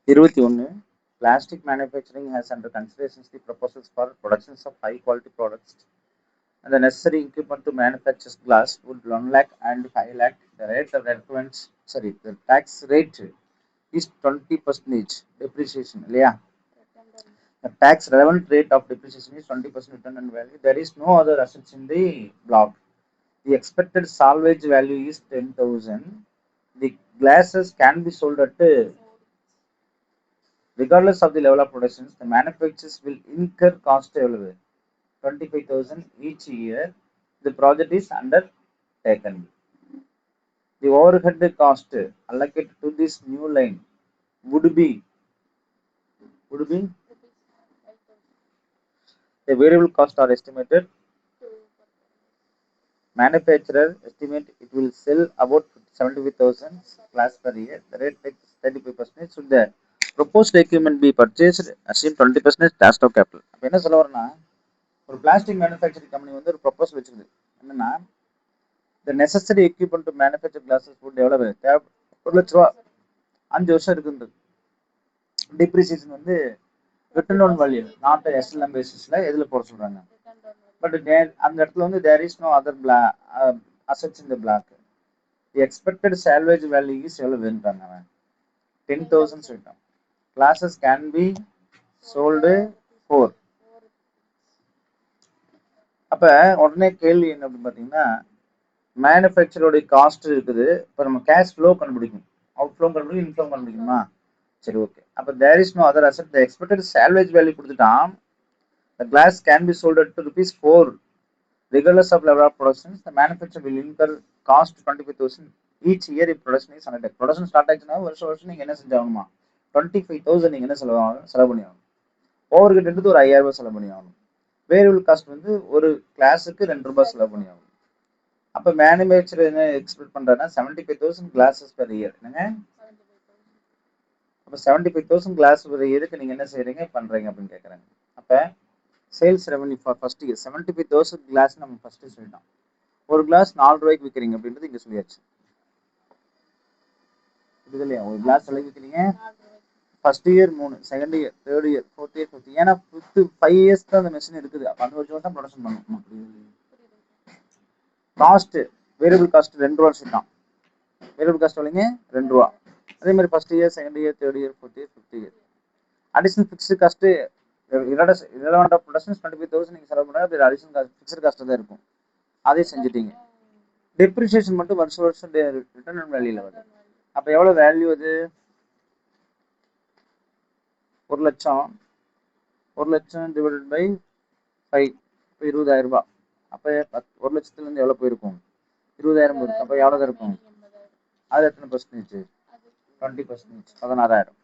21. Plastic manufacturing has under consideration the proposals for productions of high quality products and the necessary equipment to manufacture glass would 1 lakh and 5 lakh. The rate of requirements, sorry, the tax rate is 20% depreciation. Yeah. The tax relevant rate of depreciation is 20% return on value. There is no other assets in the block. The expected salvage value is 10,000. The glasses can be sold at regardless of the level of production. The manufacturers will incur cost available 25,000 each year. The project is undertaken. The overhead cost allocated to this new line would be the variable cost are estimated. Manufacturer estimate it will sell about 75,000 glass per year. The rate takes 35%. Should the proposed equipment be purchased, assume 20% cost of capital. அப்போ என்ன சொல்ல வரேன்னா ஒரு plastic manufacturing company வந்து ஒரு proposal வச்சுக்குது என்னன்னா the necessary equipment to manufacture glasses would develop 1,00,000 ரூபா 5 வருஷம் இருக்குன்றது டிப்ரிசியேஷன் வந்து return on value not SLM பேசிஸ்ல எதுல போட சொல்றாங்க பட் அந்த இடத்துல வந்து there is no other assets in the block the expected salvage value is எவ்வளவுன்றாங்க அவன் 10,000 சொல்லிட்டான் கிளாஸஸ் கேன் பி சோல்டு 4. அப்ப உடனே கேள்வி என்ன அப்படின்னு பாத்தீங்கன்னா மேனுஃபேக்சரோட காஸ்ட் இருக்குது இப்போ நம்ம கேஷ் ஃப்ளோ கண்டுபிடிக்கும் அவுட் ஃப்ளோ கண்டுபிடிக்கும் இன்ஃப்ளோ கண்டுபிடிக்குமா சரி ஓகே அப்போ there is no other asset the expected salvage value கொடுத்துட்டான் the glass can be sold at ₹4 regardless of level of production. The manufacturer will incur cost 25,000 each year if production is under production start ஆச்சுன்னா வருஷம் நீங்க என்ன செஞ்சாகணுமா 25,000 நீங்க என்ன செலவு பண்ணி ஆகணும் ஓவர் ஹெட் எடுத்து ஒரு 5,000 ரூபாய் செலவு பண்ணி ஆகணும் வேரியபிள் காஸ்ட் வந்து ஒரு கிளாஸுக்கு ₹2 செலவு பண்ணி ஆகணும் அப்ப மேனுஃபேக்சர் என்ன எக்ஸ்பெக்ட் பண்றாருன்னா 75,000 கிளாஸஸ் பெர் இயர் என்னங்க அப்ப 75,000 கிளாஸ் பெர் இயருக்கு நீங்க என்ன செய்றீங்க பண்றீங்க அப்படின்னு கேக்குறாங்க அப்ப sales revenue for first year 75,000 class நம்ம ஃபர்ஸ்ட் சொல்லிட்டோம் ஒரு கிளாஸ் 4 ரூபாய்க்கு விற்கிறீங்க அப்படின்றது இங்க சொல்லியாச்சு இது இல்லையா ஒரு கிளாஸ் விலை விற்கிறீங்க first year 3 second year third year fourth year fifth ஏன்னா 5 இயர்ஸ் தான் அந்த மெஷின் இருக்குது அப்ப அந்த வருஷம் தான் ப்ரொடக்ஷன் பண்ணணும் காஸ்ட் வேரியபிள் காஸ்ட் 2 ரூபா சொல்லிட்டான் வேரியபிள் காஸ்ட் எவ்வளவுங்க 2 ரூபா அதே மாதிரி first year second year third year fourth year fifth year additional fixed cost irrelevant of production 25,000 நீங்க செலவு பண்ணா அது அடிஷனல் காஸ்ட் ஃபிக்ஸ்டு காஸ்ட் தான் இருக்கும் அதையும் செஞ்சுட்டீங்க டெப்ரிசியேஷன் மட்டும் வருஷம் ரிட்டர்ன் ஆன் வேல்யூல வருது அப்ப எவ்வளவு வேல்யூ அது 1,00,000 டிவைடட் பை 5 20,000 ரூபாய் அப்ப 1,00,000 இருந்து எவ்வளவு போயிருக்கும் 20,000 இருக்கு அப்ப எவ்வளவு இருக்கும் அது எத்தனை பர்சன்டேஜ் 20% 16,000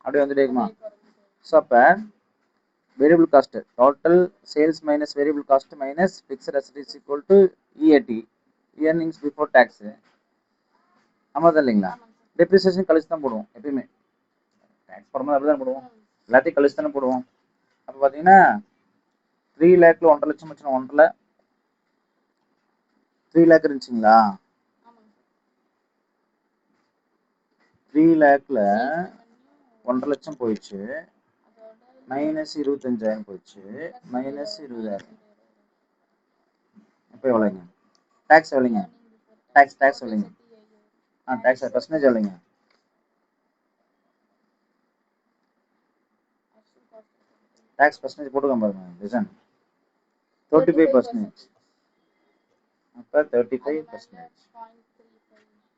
அப்படியே வந்துட்டே இருக்குமா ஸோ அப்ப variable cost total sales minus variable cost minus fixed asset is equal to EAT earnings before tax ஆமாதான் இல்லைங்களா டெப்ரிசியேஷன் கழிச்சு தான் போடுவோம் எப்பயுமே டேக்ஸ் போடும்போது அப்படிதான் போடுவோம் எல்லாத்தையும் கழிச்சு தானே போடுவோம் அப்ப பாத்தீங்கன்னா 3 லேக்ல 1.5 லட்சம் வச்சுனா 3 லேக் இருந்துச்சுங்களா 3 லேக்ல 1.5 லட்சம் போயிடுச்சு மைனஸ் 25,000 போயிடுச்சு மைனஸ் 20,000 இப்போ எவ்வளோங்க டேக்ஸ் எவ்வளோங்க டேக்ஸ் எவ்வளோங்க டேக்ஸ் பர்சன்டேஜ் எவ்வளோங்க டேக்ஸ் பர்சன்டேஜ் போட்டுக்கோங்க பாருங்க ரிசன் 35%. அப்போ 35%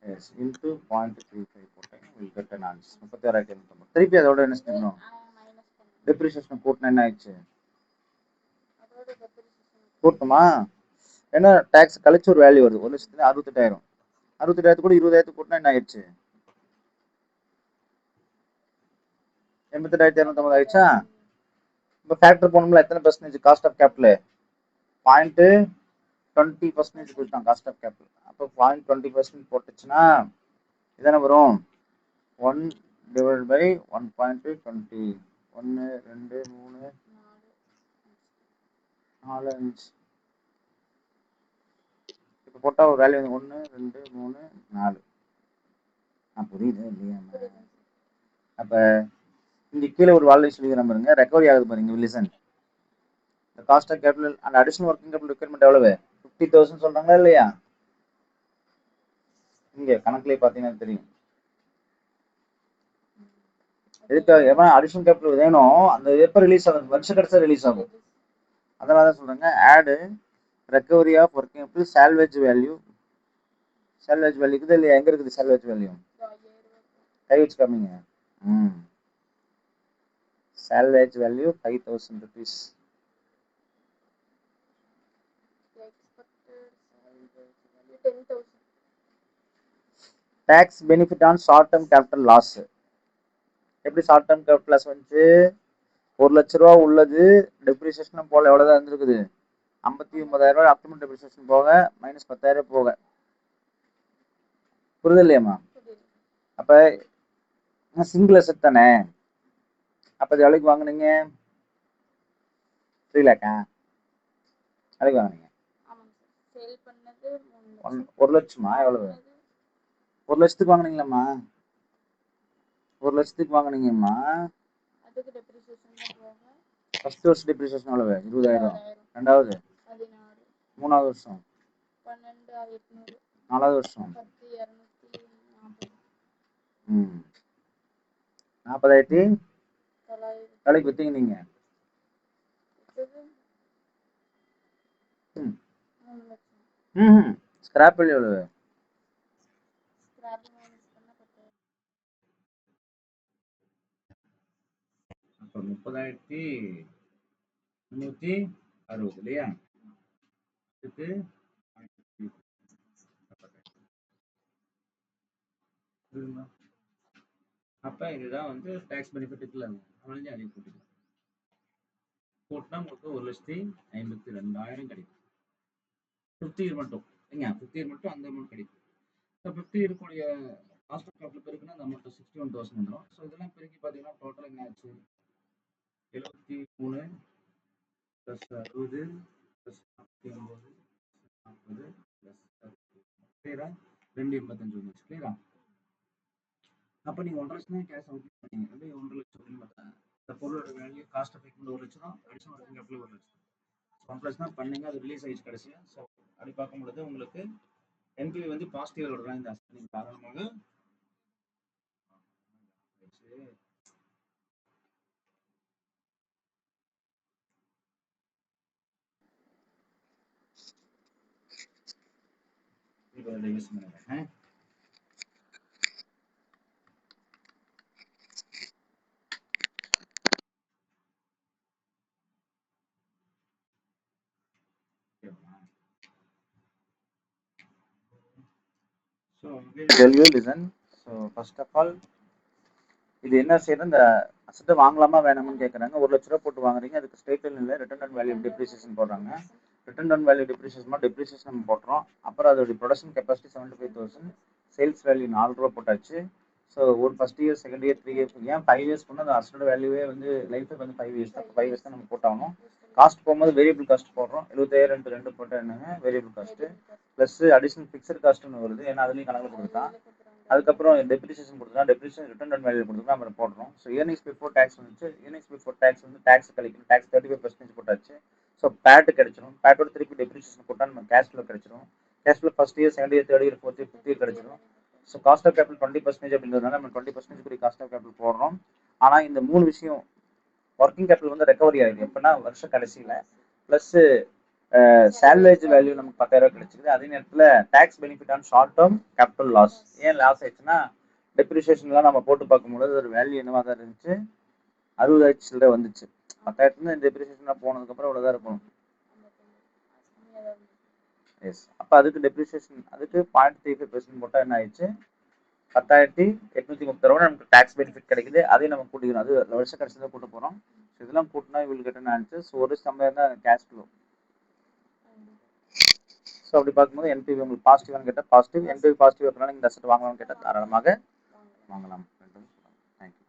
எஸ் இன்டூ 0.35 போட்டேன் வில் கெட் அன் ஆன்சர் 36,990 திருப்பி அதோட என்ன செய்யணும் டெப்ரிசியேஷன் கூட்டினா என்ன ஆயிடுச்சு கூட்டணுமா ஏன்னா டேக்ஸ் கழிச்சு ஒரு வேல்யூ வருது 1,68,000 68,000 கூட 20,000 கூட்டினா என்ன ஆயிடுச்சு 88,250 ஆயிடுச்சா இப்போ ஃபேக்டர் போனோம்ல எத்தனை பர்சன்டேஜ் காஸ்ட் ஆஃப் கேபிட்டல் 0.20% கொடுத்தான் காஸ்ட் ஆஃப் கேபிட்டல் அப்போ 0.20% போட்டுச்சுன்னா இதானே வரும் 1 டிவைட் பை 1.20 1 2 3 4 5 இப்போ போட்டால் ஒரு வேல்யூ 1 2 3 4 புரியுது இல்லையா? அப்ப இங்க கீழே ஒரு வால்யூ சொல்லிக்கிறேன் பாருங்க, ரெக்கவரி ஆகுது பாருங்க. Listen, the cost of capital and additional working capital requirement எவ்வளவு? 50,000 சொல்றாங்களா இல்லையா? இங்க கணக்குலயே பாத்தீங்கன்னா தெரியும். எதுக்காக எவன் அடிஷனல் கேபிட்டல் வேணும், அந்த எப்ப ரிலீஸ் ஆகும்? வருஷ கடைசியா ரிலீஸ் ஆகும். அதனால தான் சொல்றாங்க add recovery of working capital salvage value. Salvage value இருக்குது இல்லையா? எங்க இருக்குது சால்வேஜ் வேல்யூ? கை வச்சு காமிங்க. Salvage value 5,000 rupees. tax benefit on short term capital loss. எப்படி ஷார்ட் டேர்ம் கேபிட்டல் லாஸ் வந்துச்சு? 1,00,000 ரூபா உள்ளது, டெப்ரிசியேஷன் போல எவ்வளவுதான் இருந்திருக்குது? 59,000 ரூபாய் அப்டமன் டெப்ரிசியேஷன் போக மைனஸ் 10,000 போக. புரியுது இல்லையாம்மா? அப்ப சிங்கிள் அசெட் தானே. அப்ப இது எவ்வளவுக்கு வாங்குனீங்க? 3 லேக்கா? எவ்வளவுக்கு வாங்குனீங்க? 1 லட்சமா? எவ்வளவு? 1 லட்சத்துக்கு வாங்குனீங்களாம்மா? 1 லட்சத்துக்கு வாங்குனீங்கம்மா. ஃபர்ஸ்ட் வருஷம் டெப்ரிசியேஷன் எவ்வளவு? 20,000. ரெண்டாவது, மூணாவது வருஷம், நாலாவது வருஷம் 40,000 வேலைக்கு வித்தீங்க நீங்க. ஸ்கிராப் வேல்யூ எவ்வளவு? 30,360 இல்லையா? இதுக்கு அப்ப இதுதான் வந்து டாக்ஸ் பெனிஃபிட் இருக்குல்ல, அதனால அதே போட்டுக்கலாம். போட்டா உங்களுக்கு 1,52,000 கிடைக்கும். 50 இயர் மட்டும் ஏங்க, 50 இயர் மட்டும் அந்த அமௌண்ட் கிடைக்கும். ஸோ 50 இருக்கக்கூடிய காஸ்ட் ஆஃப் கேபிட்டல் பெருக்குன்னா அந்த அமௌண்ட் 61,000 வந்துடும். ஸோ இதெல்லாம் பெருக்கி பார்த்தீங்கன்னா டோட்டல் என்ன ஆச்சு? 73 ப்ளஸ் 60 ப்ளஸ் 49 40 ப்ளஸ் 60 கிளியரா? 285 வந்துச்சு. கிளியரா? அப்போ நீங்கள் 1,5 லட்சம் கேஷ் அவுட் பண்ணீங்க. 1,5 லட்சம் அப்படின்னு பார்த்தா இந்த பொருளோட வேல்யூ காஸ்ட் ஆஃப் எக்யூப்மெண்ட் 1 லட்சம், அடிஷனல் ஒர்க்கிங் கேபிட்டல் 1 லட்சம். 1 தான் பண்ணீங்க, அது ரிலீஸ் ஆயிடுச்சு கடைசியா. ஸோ அப்படி பார்க்கும்பொழுது உங்களுக்கு என்பிவி வந்து பாசிட்டிவ் வரலாம். இந்த அசெட் காரணமாக இப்போ யூஸ் பண்ணுறேன். So we will tell you, listen. So first of all, இது என்ன செய்யணும்? இந்த அசெட்டை வாங்கலாமா வேணாமான்னு கேட்குறாங்க. 1 லட்ச ரூபா போட்டு வாங்குறீங்க, அதுக்கு ஸ்ட்ரெயிட் லைன்ல ரிட்டர்ன் ஆன் வேல்யூ டெப்ரிசியேஷன் போடுறாங்க. ரிட்டர்ன் ஆன் வேல்யூ டெப்ரிசியேஷன் நம்ம போட்டுறோம். அப்புறம் அதோட ப்ரொடக்ஷன் கெப்பாசிட்டி 75,000, சேல்ஸ் வேல்யூ 4 ரூபா போட்டாச்சு. ஸோ ஒரு first year, second year, 3 years, ஏன் 5 இயர்ஸ் பண்ணால் அந்த அசெட்டோட வேல்யூவே வந்து லைஃப் வந்து 5 இயர்ஸ் தான். 5 இயர்ஸ் தான் நம்ம போட்டாகணும். காஸ்ட் போகும்போது வேரியபிள் காஸ்ட் போடுறோம். 70,000 2 போட்டால் என்னங்க variable cost plus additional fixed காஸ்ட்னு வருது. ஏன்னா அதுலேயும் கணக்கில் கொடுத்துட்டான். அதுக்கப்புறம் டெப்ரிசியேஷன் கொடுத்துருக்கா, டெப்ரிசியேஷன் ரிட்டர்ன் ஆன் வேல்யூ கொடுத்துருக்கா, நம்ம போடுறோம். ஸோ இயர்னிங்ஸ் பிஃபோர் டேக்ஸ் வந்துச்சு. இயர்னிங்ஸ் பிஃபோர் டேக்ஸ் வந்து டேக்ஸ் கழிக்கணும். டேக்ஸ் 35% போட்டாச்சு. ஸோ பேட் கிடைச்சிடும். பேட்டோட திருப்பி டெப்ரிசியேஷன் போட்டால் நம்ம கேஷ் ஃப்ளோ கிடைச்சிடும். Cash flow first year, second year, third year, fourth year, fifth year கிடைச்சிடும். ஸோ காஸ்ட் ஆஃப் கேபிட்டல் 20% அப்படின்றதுனால நம்ம 20% கூடிய காஸ்ட் ஆஃப் கேபிட்டல் போடுறோம். ஆனால் இந்த 3 விஷயம் ஒர்க்கிங் கேபிட்டல் வந்து ரெக்கவரி ஆகுது எப்படின்னா வருஷ கடைசியில். ப்ளஸ் சால்வேஜ் வேல்யூ நமக்கு 10,000 கிடைச்சிருது. அதே நேரத்தில் tax benefit on short term capital loss. ஏன் லாஸ் ஆயிடுச்சுன்னா டெப்ரிசியேஷன்லாம் நம்ம போட்டு பார்க்கும்போது ஒரு வேல்யூ என்னவா தான் இருந்துச்சு? 60,000 சில்லறை வந்துச்சு. 10,000 டெப்ரிசியேஷன் போனதுக்கப்புறம் இவ்வளோதான் இருக்கும். எஸ், அப்போ அதுக்கு டெப்ரிசியேஷன் அதுக்கு 0.35% போட்டால் என்ன ஆயிடுச்சு? 10,830 ரூபா நமக்கு டாக்ஸ் பெனிஃபிட் கிடைக்குது. அதையும் நம்ம கூட்டிக்கணும். அது வருஷ கடைசியில் தான் கூட்ட போகிறோம். இதெல்லாம் கூட்டினா இவங்களுக்கு கெட்ட ஆன்சர்ஸ் ஒரு சம்பளம் தான் கேஷ் ஃப்ளோ. ஸோ அப்படி பார்க்கும்போது என்பிவி உங்களுக்கு பாசிட்டிவானு கேட்டால் பாசிட்டிவ், என்பிவி பாசிட்டிவ் இருக்கிறனால இந்த அசெட் வாங்கலாம்னு கேட்டால் தாராளமாக வாங்கலாம். தேங்க்யூ.